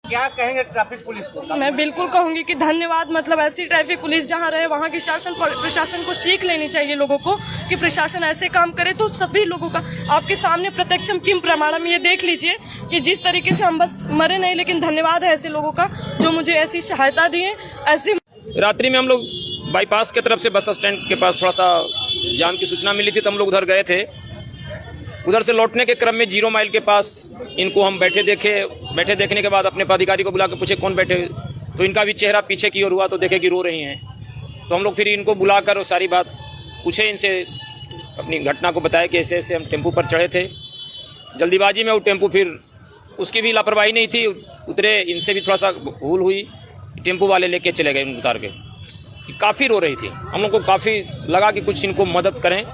क्या कहेंगे traffic police को? मैं बिल्कुल कहूंगी कि धन्यवाद। मतलब ऐसी ट्रैफिक पुलिस जहां रहे वहां की प्रशासन को सीख लेनी चाहिए लोगों को कि प्रशासन ऐसे काम करे तो सभी लोगों का आपके सामने प्रत्यक्षम किम प्रमाणम ये देख लीजिए कि जिस तरीके से हम बस मरे नहीं, लेकिन धन्यवाद है ऐसे लोगों का जो मुझे ऐसी सहायता दिए। ऐसी रात्रि में हम लोग बाईपास की तरफ से बस स्टैंड के पास थोड़ा सा जाम की सूचना मिली थी तो हम लोग उधर गए थे। उधर से लौटने के क्रम में 0 माइल के पास इनको हम बैठे देखने के बाद अपने पदाधिकारी को बुला के पूछे कौन बैठे, तो इनका भी चेहरा पीछे की ओर हुआ तो देखे कि रो रही हैं। तो हम लोग फिर इनको बुलाकर और सारी बात पूछे, इनसे अपनी घटना को बताया कि ऐसे ऐसे हम टेम्पू पर चढ़े थे, जल्दीबाजी में वो टेम्पू फिर उसकी भी लापरवाही नहीं थी, उतरे, इनसे भी थोड़ा सा भूल हुई, टेम्पू वाले लेके चले गए उनको उतार के। काफ़ी रो रही थी, हम लोग को काफ़ी लगा कि कुछ इनको मदद करें।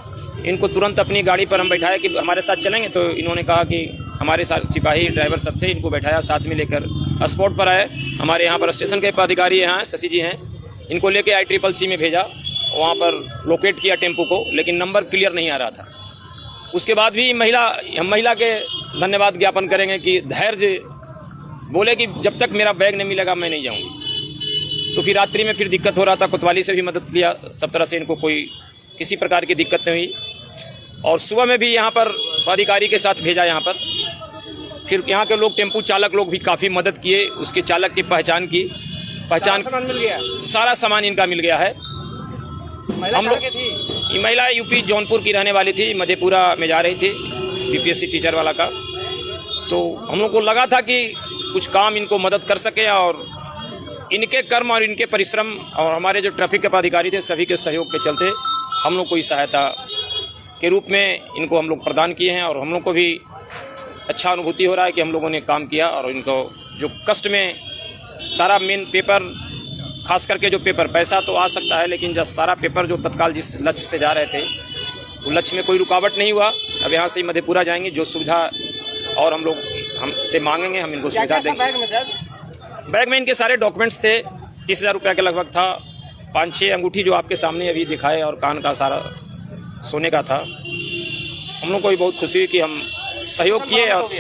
इनको तुरंत अपनी गाड़ी पर हम बैठाए कि हमारे साथ चलेंगे, तो इन्होंने कहा कि हमारे साथ सिपाही ड्राइवर सब थे, इनको बैठाया, साथ में लेकर स्पॉट पर आए। हमारे यहाँ पर स्टेशन के पदाधिकारी यहाँ शशि जी हैं, इनको लेके ICCC में भेजा, वहाँ पर लोकेट किया टेम्पू को, लेकिन नंबर क्लियर नहीं आ रहा था। उसके बाद भी हम महिला के धन्यवाद ज्ञापन करेंगे कि धैर्य, बोले कि जब तक मेरा बैग नहीं मिलेगा मैं नहीं जाऊँगी। तो फिर रात्रि में फिर दिक्कत हो रहा था, कोतवाली से भी मदद लिया, सब तरह से इनको कोई किसी प्रकार की दिक्कत नहीं हुई। और सुबह में भी यहाँ पर पदाधिकारी के साथ भेजा यहाँ पर, फिर यहाँ के लोग, टेम्पू चालक लोग भी काफ़ी मदद किए, उसके चालक की पहचान सामान मिल गया, सारा सामान इनका मिल गया है। हम लोग, ये महिला यूपी जौनपुर की रहने वाली थी, मधेपुरा में जा रही थी BPSC टीचर वाला का। तो हम लोग को लगा था कि कुछ काम इनको मदद कर सके, और इनके कर्म और इनके परिश्रम और हमारे जो ट्रैफिक के पदाधिकारी थे सभी के सहयोग के चलते हम लोग को इस सहायता के रूप में इनको हम लोग प्रदान किए हैं। और हम लोग को भी अच्छा अनुभूति हो रहा है कि हम लोगों ने काम किया, और इनको जो कष्ट में सारा मेन पेपर, खास करके जो पेपर, पैसा तो आ सकता है, लेकिन जब सारा पेपर जो तत्काल जिस लक्ष्य से जा रहे थे वो लक्ष्य में कोई रुकावट नहीं हुआ। अब यहाँ से मधेपुरा जाएंगे, जो सुविधा और हम लोग हमसे मांगेंगे हम इनको सुविधा देंगे। बैग में इनके सारे डॉक्यूमेंट्स थे, 30,000 रुपये के लगभग था, 5-6 अंगूठी जो आपके सामने अभी दिखाए, और कान का सारा सोने का था। हम लोग को भी बहुत खुशी हुई कि हम सहयोग किए, और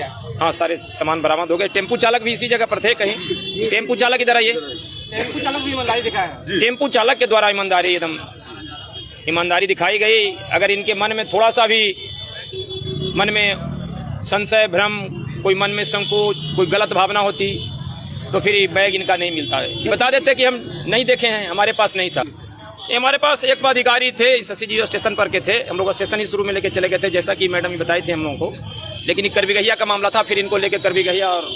हाँ, सारे सामान बरामद हो गए। टेम्पू चालक भी इसी जगह पर थे कहीं, टेम्पू चालक इधर आइए, टेम्पू चालक भी ईमानदारी दिखाया, टेम्पू चालक के द्वारा एकदम ईमानदारी दिखाई गई। अगर इनके मन में थोड़ा सा भी मन में संशय, भ्रम, कोई मन में संकोच, कोई गलत भावना होती तो फिर बैग इनका नहीं मिलता है। ये बता देते कि हम नहीं देखे हैं, हमारे पास नहीं था। ये हमारे पास एक पदाधिकारी थे, शशि जी स्टेशन पर के थे, हम लोग स्टेशन ही शुरू में लेके चले गए थे, जैसा कि मैडम ही बताई थी हम लोगों को, लेकिन ये करबीघैया का मामला था, फिर इनको लेके करबीघैया, और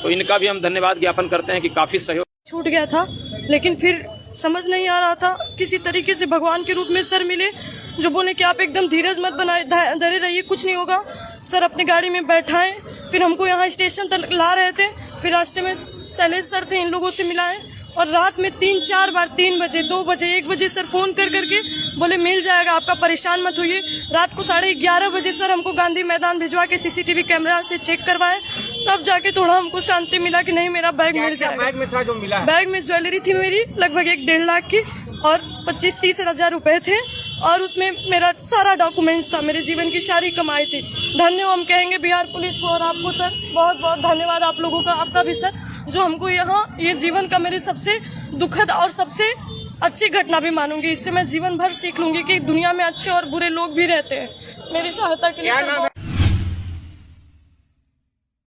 तो इनका भी हम धन्यवाद ज्ञापन करते हैं कि काफ़ी सहयोग छूट गया था। लेकिन फिर समझ नहीं आ रहा था, किसी तरीके से भगवान के रूप में सर मिले जो बोले कि आप एकदम धीरज मत बनाए, धरे रहिए, कुछ नहीं होगा। सर अपनी गाड़ी में बैठाएं, फिर हमको यहाँ स्टेशन तक ला रहे थे, फिर रास्ते में शैलेश सर थे, इन लोगों से मिलाए, और रात में 3-4 बार, 3 बजे, 2 बजे, 1 बजे सर फ़ोन करके बोले मिल जाएगा, आपका परेशान मत होइए। रात को 11:30 बजे सर हमको गांधी मैदान भिजवा के CCTV कैमरा से चेक करवाए, तब जाके थोड़ा हमको शांति मिला कि नहीं मेरा बैग मिल जाएगा। बैग में था जो मिला है? बैग में ज्वेलरी थी मेरी लगभग 1-1.5 लाख की, और 25-30 हज़ार रुपये थे, और उसमें मेरा सारा डॉक्यूमेंट्स था, मेरे जीवन की सारी कमाई थी। धन्यवाद हम कहेंगे बिहार पुलिस को और आपको सर, बहुत बहुत धन्यवाद आप लोगों का, आपका भी सर, जो हमको यहाँ ये जीवन का मेरे सबसे दुखद और सबसे अच्छी घटना भी मानूंगी। इससे मैं जीवन भर सीख लूंगी कि दुनिया में अच्छे और बुरे लोग भी रहते हैं। मेरी सहायता के लिए